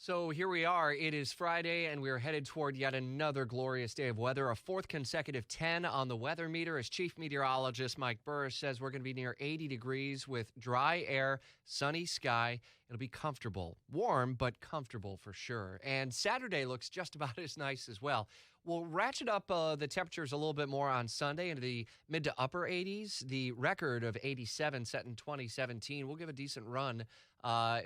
So here we are. It is Friday, and we are headed toward yet another glorious day of weather. A fourth consecutive 10 on the weather meter. As Chief Meteorologist Mike Burris says, we're going to be near 80 degrees with dry air, sunny sky. It'll be comfortable. Warm, but comfortable for sure. And Saturday looks just about as nice as well. We'll ratchet up the temperatures a little bit more on Sunday into the mid to upper 80s. The record of 87 set in 2017 will give a decent run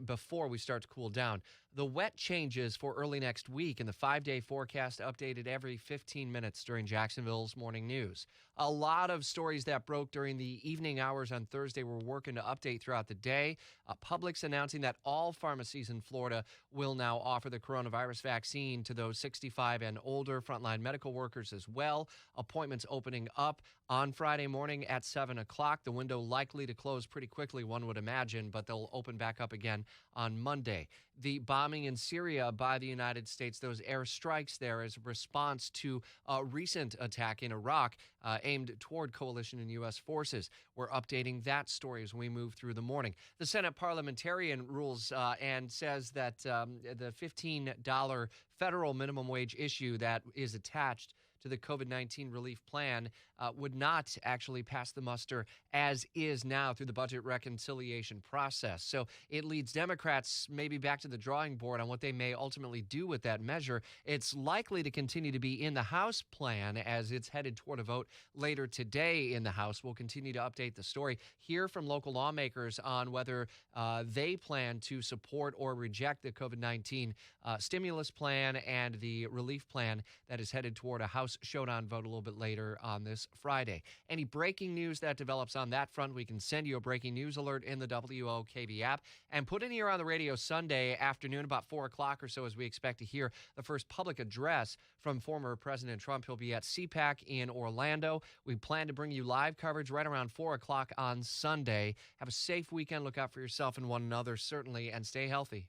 before we start to cool down. The wet changes for early next week, and the 5-day forecast updated every 15 minutes during Jacksonville's morning news. A lot of stories that broke during the evening hours on Thursday we're working to update throughout the day. Publix announcing that all pharmacies in Florida will now offer the coronavirus vaccine to those 65 and older frontline medical workers as well. Appointments opening up on Friday morning at 7 o'clock. The window likely to close pretty quickly, one would imagine, but they'll open back up again on Monday. The bombing in Syria by the United States, those airstrikes there as a response to a recent attack in Iraq aimed toward coalition and U.S. forces. We're updating that story as we move through the morning. The Senate parliamentarian rules and says that the $15 federal minimum wage issue that is attached to the COVID-19 relief plan would not actually pass the muster as is now through the budget reconciliation process. So it leads Democrats maybe back to the drawing board on what they may ultimately do with that measure. It's likely to continue to be in the House plan as it's headed toward a vote later today in the House. We'll continue to update the story, hear from local lawmakers on whether they plan to support or reject the COVID-19 stimulus plan and the relief plan that is headed toward a House showdown vote a little bit later on this Friday. Any breaking news that develops on that front, we can send you a breaking news alert in the WOKV app and put in here on the radio Sunday afternoon about 4 o'clock or so as we expect to hear the first public address from former President Trump. He'll be at CPAC in Orlando. We plan to bring you live coverage right around 4 o'clock on Sunday. Have a safe weekend. Look out for yourself and one another, certainly, and stay healthy.